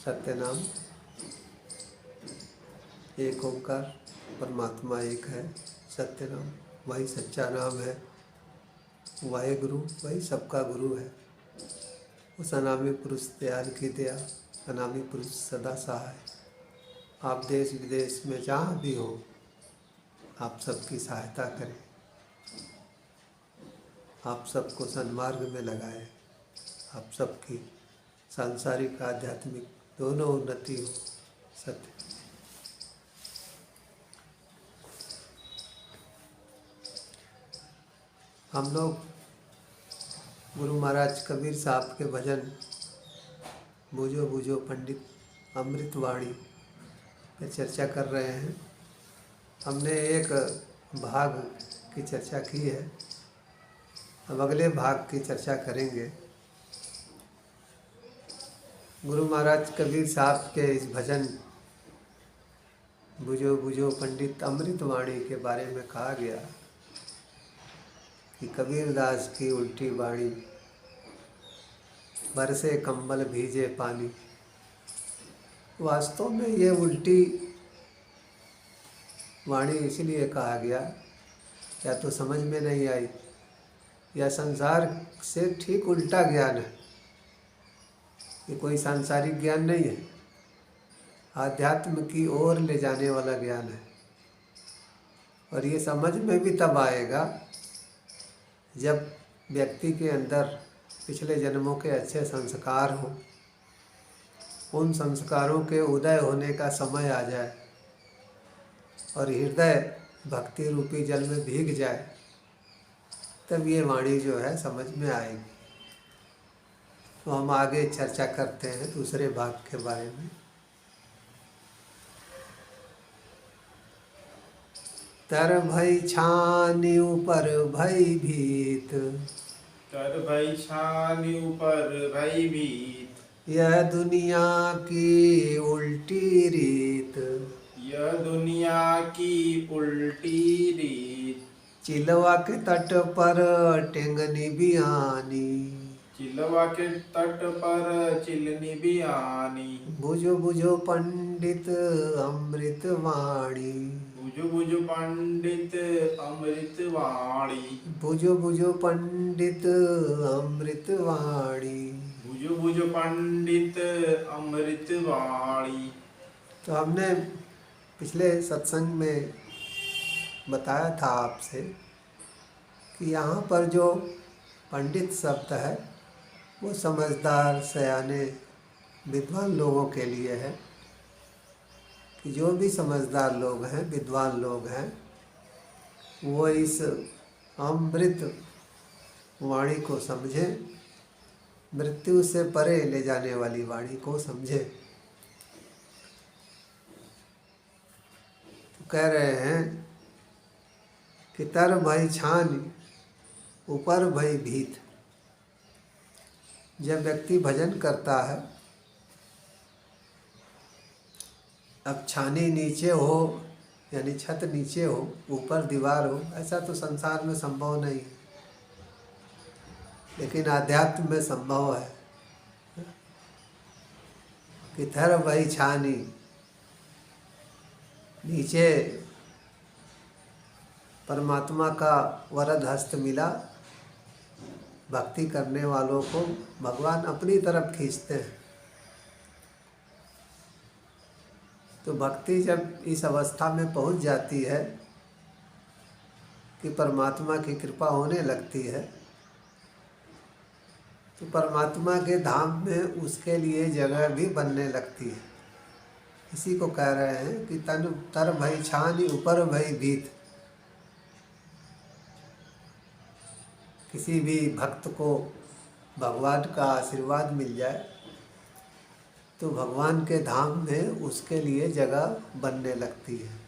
सत्य नाम एक ओंकार परमात्मा एक है। सत्य नाम वही सच्चा नाम है। वाहे गुरु वही सबका गुरु है। उस अनामी पुरुष दयाल की दया, अनामी पुरुष सदा सहाय। आप देश विदेश में जहाँ भी हो, आप सबकी सहायता करें, आप सबको सन्मार्ग में लगाए, आप सबकी सांसारिक आध्यात्मिक दोनों उन्नति हो। सत्य। हम लोग गुरु महाराज कबीर साहब के भजन बूझो बूझो पंडित अमृतवाणी पे चर्चा कर रहे हैं। हमने एक भाग की चर्चा की है, अब अगले भाग की चर्चा करेंगे। गुरु महाराज कबीर साहब के इस भजन बूझो बूझो पंडित अमृतवाणी के बारे में कहा गया कि कबीरदास की उल्टी वाणी, बरसे कंबल भीजे पानी। वास्तव में ये उल्टी वाणी इसलिए कहा गया, या तो समझ में नहीं आई या संसार से ठीक उल्टा ज्ञान है। ये कोई सांसारिक ज्ञान नहीं है, आध्यात्म की ओर ले जाने वाला ज्ञान है। और ये समझ में भी तब आएगा जब व्यक्ति के अंदर पिछले जन्मों के अच्छे संस्कार हों, उन संस्कारों के उदय होने का समय आ जाए और हृदय भक्ति रूपी जल में भीग जाए, तब ये वाणी जो है समझ में आएगी। तो हम आगे चर्चा करते हैं दूसरे भाग के बारे में। तर भई छानी ऊपर भई भीत, तर भई छानी ऊपर भई भीत। यह दुनिया की उल्टी रीत, यह दुनिया की उल्टी रीत। चिलवा के तट पर टेंगनी बियानी, चिलवा के तट पर चिलनी भी आनी। बुझो बुझो पंडित अमृत वाणी, बुझु बुझु पंडित अमृत वाणी। बुझो बुझो पंडित अमृत वाणी। बुझु बुझु पंडित अमृत वाणी। तो हमने पिछले सत्संग में बताया था आपसे कि यहाँ पर जो पंडित शब्द है वो समझदार सयाने विद्वान लोगों के लिए है, कि जो भी समझदार लोग हैं, विद्वान लोग हैं, वो इस अमृत वाणी को समझें, मृत्यु से परे ले जाने वाली वाणी को समझें। तो कह रहे हैं कि तर भई छानी ऊपर भई भीत। जब व्यक्ति भजन करता है, अब छानी नीचे हो यानी छत नीचे हो, ऊपर दीवार हो, ऐसा तो संसार में संभव नहीं है, लेकिन आध्यात्म में संभव है। कि तर भई छानी, नीचे परमात्मा का वरद हस्त मिला, भक्ति करने वालों को भगवान अपनी तरफ खींचते हैं। तो भक्ति जब इस अवस्था में पहुंच जाती है कि परमात्मा की कृपा होने लगती है, तो परमात्मा के धाम में उसके लिए जगह भी बनने लगती है। इसी को कह रहे हैं कि तन तर भई छानी ऊपर भई भीत। किसी भी भक्त को भगवान का आशीर्वाद मिल जाए तो भगवान के धाम में उसके लिए जगह बनने लगती है।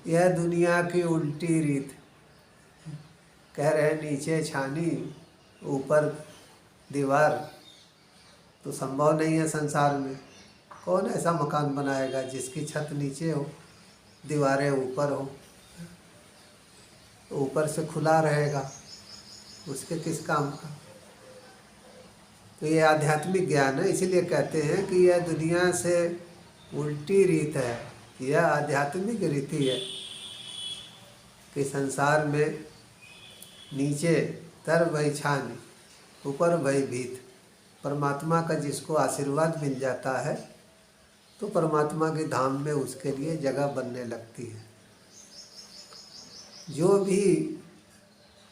यह दुनिया की उल्टी रीत। कह रहे हैं नीचे छानी ऊपर दीवार, तो संभव नहीं है संसार में। कौन ऐसा मकान बनाएगा जिसकी छत नीचे हो, दीवारें ऊपर हो, ऊपर से खुला रहेगा, उसके किस काम का। तो ये आध्यात्मिक ज्ञान है। इसीलिए कहते हैं कि यह दुनिया से उल्टी रीत है, यह आध्यात्मिक रीति है कि संसार में नीचे तर भई छान, ऊपर भई भीत। परमात्मा का जिसको आशीर्वाद मिल जाता है तो परमात्मा के धाम में उसके लिए जगह बनने लगती है। जो भी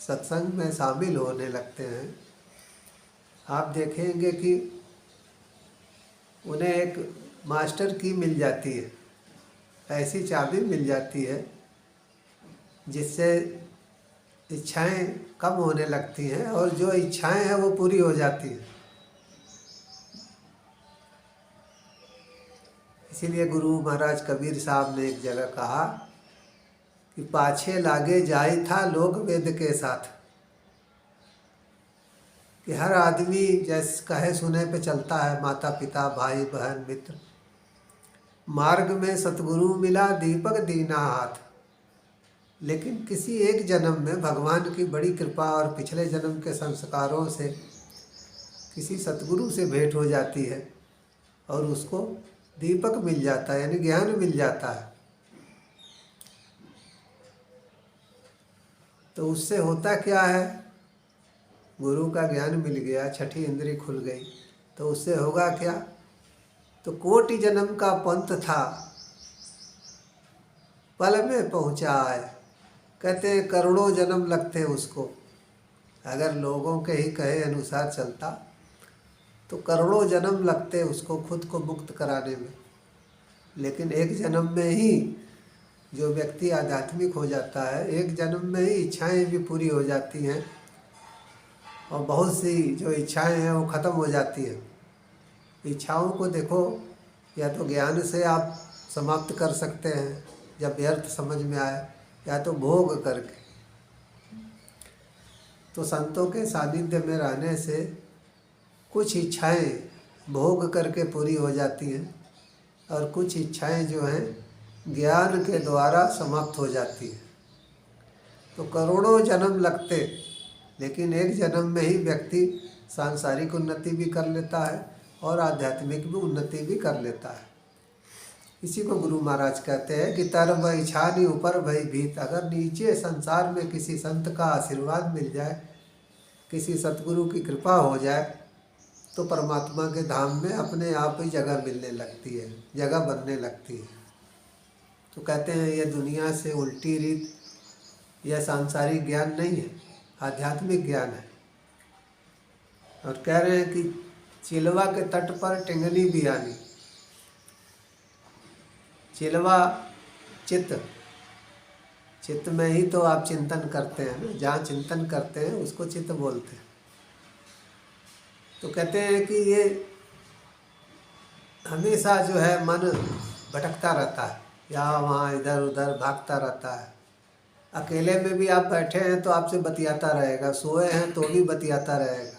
सत्संग में शामिल होने लगते हैं, आप देखेंगे कि उन्हें एक मास्टर की मिल जाती है, ऐसी चाबी मिल जाती है जिससे इच्छाएं कम होने लगती हैं और जो इच्छाएं हैं वो पूरी हो जाती हैं। इसीलिए गुरु महाराज कबीर साहब ने एक जगह कहा कि पाछे लागे जाई था लोग वेद के साथ, कि हर आदमी जैसे कहे सुने पे चलता है, माता पिता भाई बहन मित्र। मार्ग में सतगुरु मिला दीपक दीना हाथ, लेकिन किसी एक जन्म में भगवान की बड़ी कृपा और पिछले जन्म के संस्कारों से किसी सतगुरु से भेंट हो जाती है और उसको दीपक मिल जाता है, यानी ज्ञान मिल जाता है। तो उससे होता क्या है, गुरु का ज्ञान मिल गया, छठी इंद्री खुल गई, तो उससे होगा क्या, तो कोटि जन्म का पंथ था पल में पहुँचा आए। कहते हैं करोड़ों जन्म लगते उसको, अगर लोगों के ही कहे अनुसार चलता तो करोड़ों जन्म लगते उसको खुद को मुक्त कराने में। लेकिन एक जन्म में ही जो व्यक्ति आध्यात्मिक हो जाता है, एक जन्म में ही इच्छाएं भी पूरी हो जाती हैं और बहुत सी जो इच्छाएं हैं वो ख़त्म हो जाती हैं। इच्छाओं को देखो, या तो ज्ञान से आप समाप्त कर सकते हैं जब व्यर्थ समझ में आए, या तो भोग करके। तो संतों के सानिध्य में रहने से कुछ इच्छाएं भोग करके पूरी हो जाती हैं और कुछ इच्छाएं जो हैं ज्ञान के द्वारा समाप्त हो जाती हैं। तो करोड़ों जन्म लगते, लेकिन एक जन्म में ही व्यक्ति सांसारिक उन्नति भी कर लेता है और आध्यात्मिक भी उन्नति भी कर लेता है। इसी को गुरु महाराज कहते हैं कि तर भई छानी ऊपर भई भीत। अगर नीचे संसार में किसी संत का आशीर्वाद मिल जाए, किसी सतगुरु की कृपा हो जाए, तो परमात्मा के धाम में अपने आप ही जगह मिलने लगती है, जगह बनने लगती है। तो कहते हैं ये दुनिया से उल्टी रीत, यह सांसारिक ज्ञान नहीं है, आध्यात्मिक ज्ञान है। और कह रहे हैं कि चिलवा के तट पर टिंगनी भी आनी। चिलवा चित्त में ही तो आप चिंतन करते हैं ना, जहाँ चिंतन करते हैं उसको चित्त बोलते हैं। तो कहते हैं कि ये हमेशा जो है मन भटकता रहता है, यहाँ वहाँ इधर उधर भागता रहता है। अकेले में भी आप बैठे हैं तो आपसे बतियाता रहेगा, सोए हैं तो भी बतियाता रहेगा।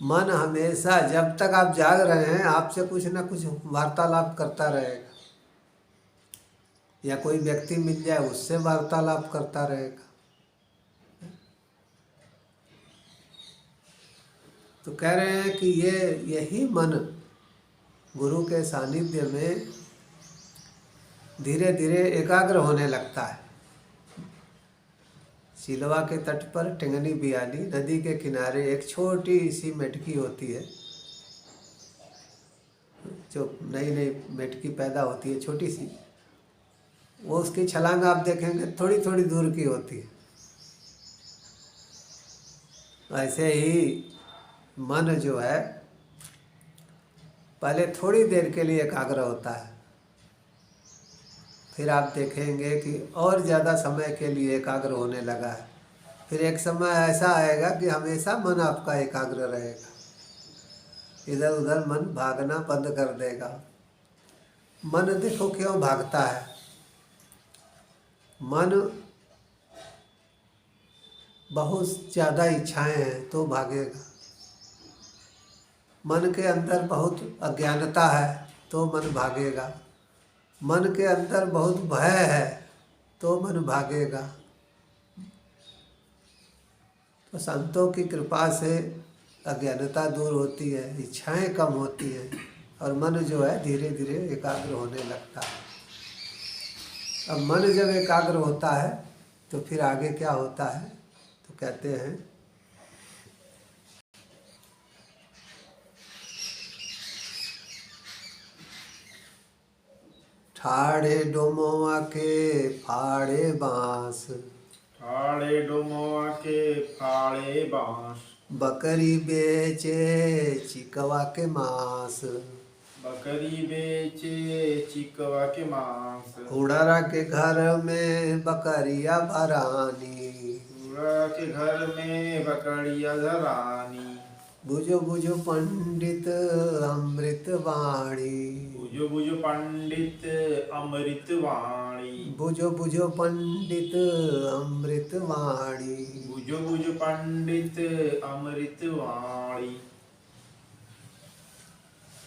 मन हमेशा जब तक आप जाग रहे हैं आपसे कुछ ना कुछ वार्तालाप करता रहेगा, या कोई व्यक्ति मिल जाए उससे वार्तालाप करता रहेगा। तो कह रहे हैं कि यही मन गुरु के सानिध्य में धीरे धीरे एकाग्र होने लगता है। चिलवा के तट पर टिंगनी बियानी, नदी के किनारे एक छोटी सी मेटकी होती है, जो नई नई मेटकी पैदा होती है छोटी सी, वो उसकी छलांग आप देखेंगे थोड़ी थोड़ी दूर की होती है। ऐसे ही मन जो है पहले थोड़ी देर के लिए एकाग्र होता है, फिर आप देखेंगे कि और ज़्यादा समय के लिए एकाग्र होने लगा है। फिर एक समय ऐसा आएगा कि हमेशा मन आपका एकाग्र रहेगा, इधर उधर मन भागना बंद कर देगा। मन देखो क्यों भागता है, मन बहुत ज़्यादा इच्छाएं हैं तो भागेगा। मन के अंदर बहुत अज्ञानता है तो मन भागेगा। मन के अंदर बहुत भय है तो मन भागेगा। तो संतों की कृपा से अज्ञानता दूर होती है, इच्छाएं कम होती हैं और मन जो है धीरे धीरे एकाग्र होने लगता है। अब मन जब एकाग्र होता है तो फिर आगे क्या होता है, तो कहते हैं ठाड़े डोमोआ के फाड़े बांस, ठाड़े डोमोआ के फाड़े बांस, बकरी बेचे चिकवा के मांस, बकरी बेचे चिकवा के मांस, उड़रा के घर में बकरिया भरानी, उड़ा के घर में बकरिया धरानी, बुझो बुझो पंडित अमृत वाणी, बुझो बुझो पंडित अमृत वाणी, बुझो बुझो पंडित अमृत वाणी। बुझो बुझो पंडित अमृत वाणी।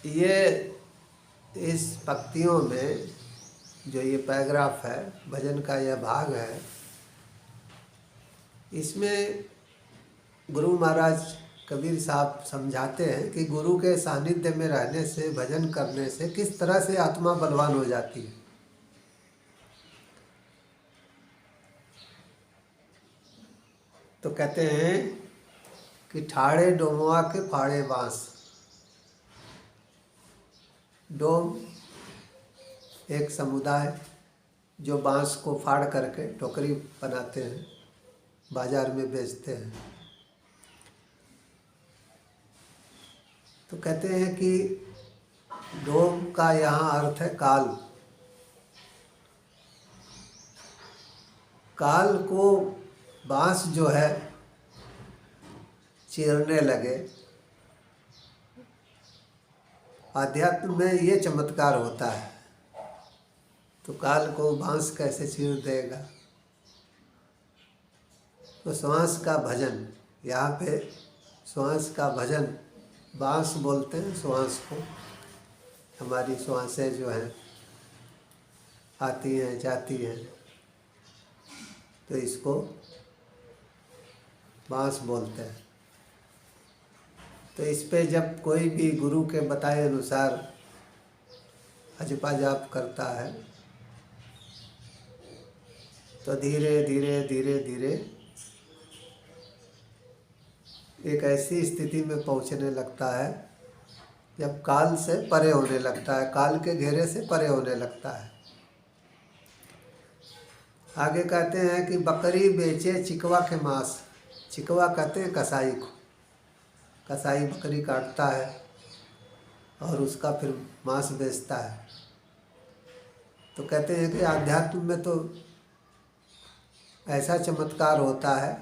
ये इस पंक्तियों में जो ये पैराग्राफ है, भजन का यह भाग है, इसमें गुरु महाराज कबीर साहब समझाते हैं कि गुरु के सानिध्य में रहने से, भजन करने से किस तरह से आत्मा बलवान हो जाती है। तो कहते हैं कि ठाड़े डोमवा के फाड़े बांस। डोम एक समुदाय जो बांस को फाड़ करके टोकरी बनाते हैं, बाजार में बेचते हैं। तो कहते हैं कि डोम का यहाँ अर्थ है काल। काल को बांस जो है चीरने लगे। आध्यात्म में ये चमत्कार होता है। तो काल को बांस कैसे चीर देगा। तो श्वास का भजन, यहाँ पे श्वास का भजन, बांस बोलते हैं श्वास को। हमारी श्वासें जो हैं आती हैं जाती हैं, तो इसको बांस बोलते हैं। तो इस पे जब कोई भी गुरु के बताए अनुसार अजपा जाप करता है तो धीरे धीरे धीरे धीरे एक ऐसी स्थिति में पहुंचने लगता है जब काल से परे होने लगता है, काल के घेरे से परे होने लगता है। आगे कहते हैं कि बकरी बेचे चिकवा के मांस। चिकवा कहते हैं कसाई को। कसाई बकरी काटता है और उसका फिर मांस बेचता है। तो कहते हैं कि आध्यात्म में तो ऐसा चमत्कार होता है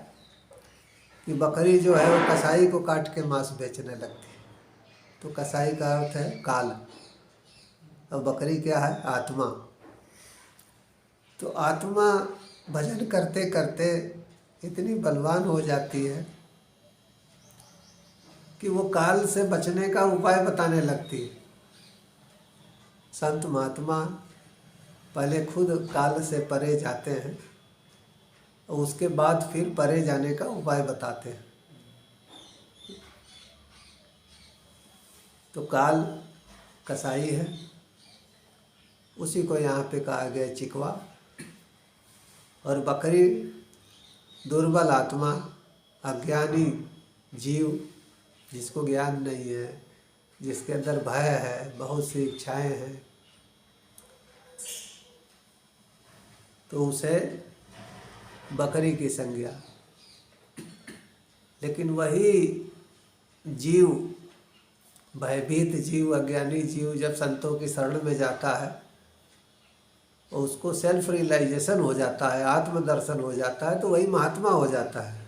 कि बकरी जो है वो कसाई को काट के मांस बेचने लगती है। तो कसाई का अर्थ है काल और बकरी क्या है, आत्मा। तो आत्मा भजन करते करते इतनी बलवान हो जाती है कि वो काल से बचने का उपाय बताने लगती है। संत महात्मा पहले खुद काल से परे जाते हैं और उसके बाद फिर परे जाने का उपाय बताते हैं। तो काल कसाई है, उसी को यहाँ पे कहा गया चिकवा। और बकरी दुर्बल आत्मा, अज्ञानी जीव, जिसको ज्ञान नहीं है, जिसके अंदर भय है, बहुत सी इच्छाएं हैं, तो उसे बकरी की संज्ञा। लेकिन वही जीव, भयभीत जीव, अज्ञानी जीव जब संतों की शरण में जाता है और उसको सेल्फ रियलाइजेशन हो जाता है, आत्मदर्शन हो जाता है, तो वही महात्मा हो जाता है।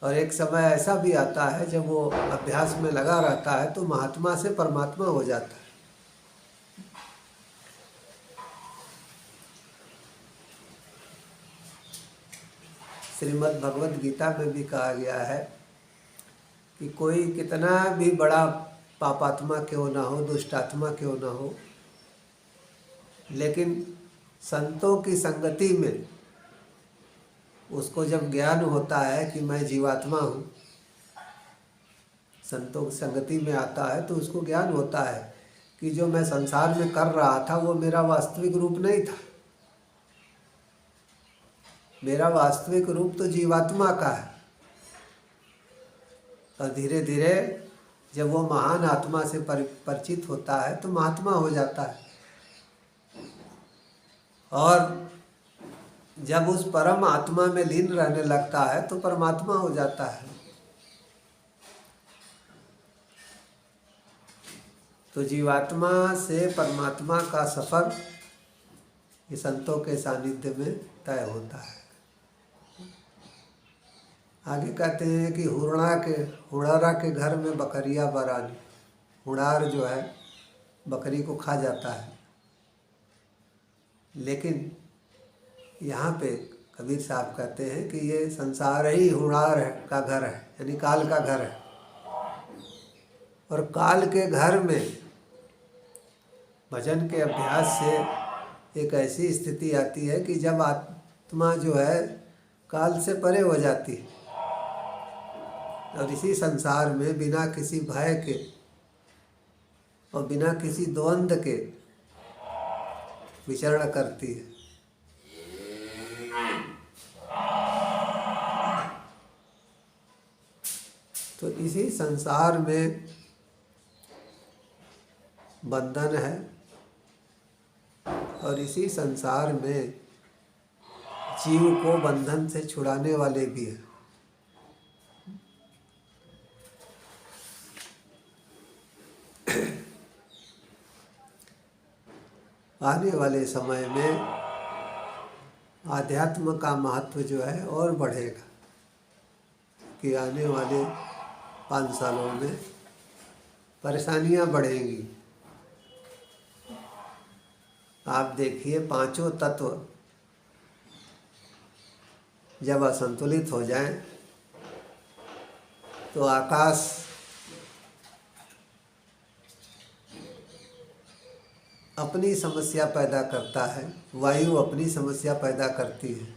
और एक समय ऐसा भी आता है जब वो अभ्यास में लगा रहता है तो महात्मा से परमात्मा हो जाता है। श्रीमद् भगवद गीता में भी कहा गया है कि कोई कितना भी बड़ा पापात्मा क्यों ना हो, दुष्टात्मा क्यों ना हो, लेकिन संतों की संगति में उसको जब ज्ञान होता है कि मैं जीवात्मा हूँ, संतों की संगति में आता है तो उसको ज्ञान होता है कि जो मैं संसार में कर रहा था वो मेरा वास्तविक रूप नहीं था। मेरा वास्तविक रूप तो जीवात्मा का है। और धीरे धीरे जब वो महान आत्मा से परिचित होता है तो महात्मा हो जाता है, और जब उस परम आत्मा में लीन रहने लगता है तो परमात्मा हो जाता है। तो जीवात्मा से परमात्मा का सफर ये संतों के सानिध्य में तय होता है। आगे कहते हैं कि हुड़ारा के घर में बकरिया बरानी। हुड़ार जो है बकरी को खा जाता है, लेकिन यहाँ पे कबीर साहब कहते हैं कि ये संसार ही हुड़ार का घर है, यानी काल का घर है। और काल के घर में भजन के अभ्यास से एक ऐसी स्थिति आती है कि जब आत्मा जो है काल से परे हो जाती है और इसी संसार में बिना किसी भय के और बिना किसी द्वंद्व के विचरण करती है। तो इसी संसार में बंधन है और इसी संसार में जीव को बंधन से छुड़ाने वाले भी हैं। आने वाले समय में आध्यात्म का महत्व जो है और बढ़ेगा कि आने वाले 5 सालों में परेशानियां बढ़ेंगी। आप देखिए, 5 तत्व जब असंतुलित हो जाएं तो आकाश अपनी समस्या पैदा करता है, वायु अपनी समस्या पैदा करती है,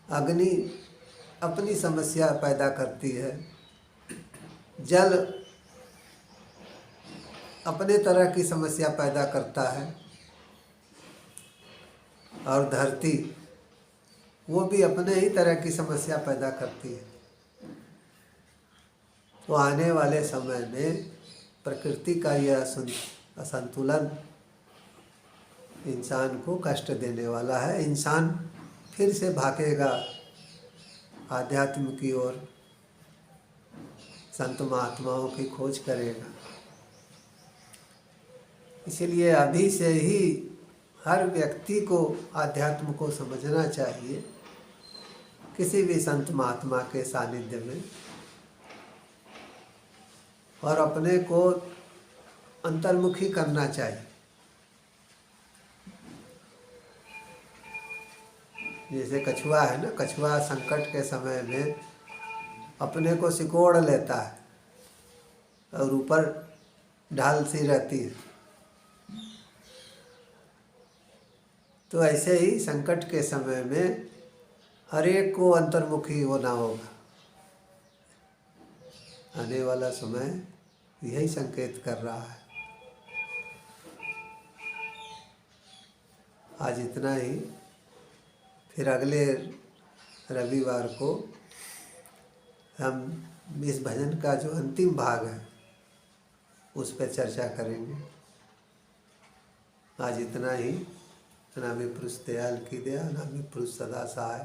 अग्नि अपनी समस्या पैदा करती है, जल अपने तरह की समस्या पैदा करता है, और धरती वो भी अपने ही तरह की समस्या पैदा करती है। तो आने वाले समय में प्रकृति का यह असंतुलन इंसान को कष्ट देने वाला है। इंसान फिर से भागेगा आध्यात्म की ओर, संत महात्माओं की खोज करेगा। इसलिए अभी से ही हर व्यक्ति को आध्यात्म को समझना चाहिए, किसी भी संत महात्मा के सानिध्य में, और अपने को अंतर्मुखी करना चाहिए। जैसे कछुआ है ना, कछुआ संकट के समय में अपने को सिकोड़ लेता है और ऊपर ढाल सी रहती है। तो ऐसे ही संकट के समय में हर एक को अंतर्मुखी होना होगा। आने वाला समय यही संकेत कर रहा है। आज इतना ही, फिर अगले रविवार को हम इस भजन का जो अंतिम भाग है उस पर चर्चा करेंगे। आज इतना ही। अनामि पुरुष दयाल की दया, अनामि पुरुष सदा सहाय।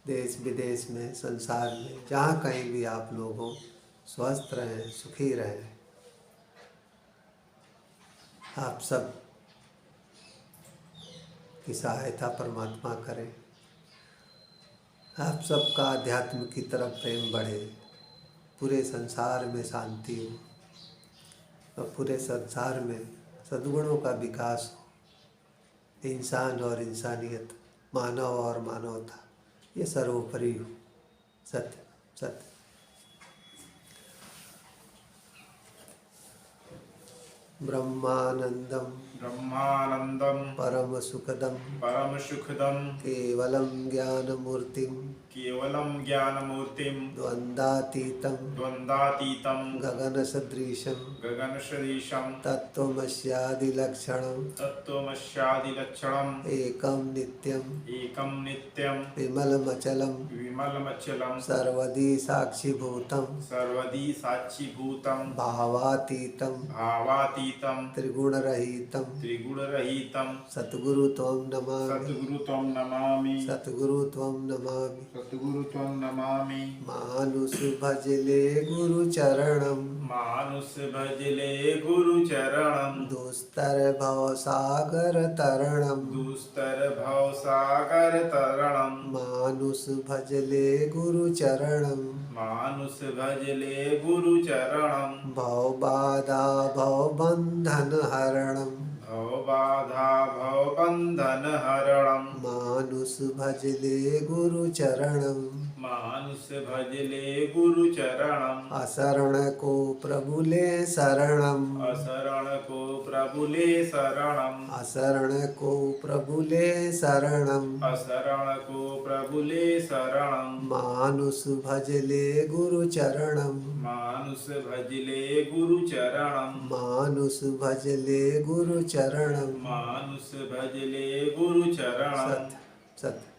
देश विदेश में, संसार में, जहाँ कहीं भी आप लोग हों, स्वस्थ रहें, सुखी रहें। आप सब की सहायता परमात्मा करें। आप सबका अध्यात्म की तरफ प्रेम बढ़े, पूरे संसार में शांति हो और पूरे संसार में सद्गुणों का विकास हो। इंसान और इंसानियत, मानव और मानवता, ये सर्वोपरि हो। सत्य सत्य। ब्रह्मानंदम ब्रह्मानंदम परम सुखदम परम सुखदम केवलम ज्ञानमूर्तिम केवलम ज्ञानमूर्तिम द्वंद्वातीतम द्वंद्वातीतम गगन सदृशम गगन सदृशम तत्वमस्यादिलक्षणम तत्त्वमस्यादिलक्षणम एकम नित्यम एकम नित्यम विमलमचलम विमलमचलम सर्वदी साक्षीभूतम सर्वदी साक्षीभूतम भावातीतम भावातीतम त्रिगुणरहितम त्रिगुणरहितम सद्गुरु त्वं नमामि सद्गुरु त्वं नमामि सद्गुरु त्वं नमामि सद्गुरु त्वं नमामि मानुष भजले गुरु चरणम मानुष भजले गुरु चरणम दुस्तर भव सागर तरणम दुस्तर भव सागर तरणम मानुष भजले गुरु चरणम मानुष भजले गुरु चरणम भव बाधा भव बंधन हरणम भव बाधा भव बंधन हरणम मानुष भजले गुरु चरणम मानुष भजले गुरु चरणम असरण को प्रभु ले शरणम असरण को प्रभु ले शरणम असरण को प्रभु ले शरणम असरण को प्रभु ले शरणम मानुष भजले गुरु चरणम मानुष भजले गुरु चरणम मानुष भजले गुरु चरणम मानुष भजले गुरु चरणम सत सत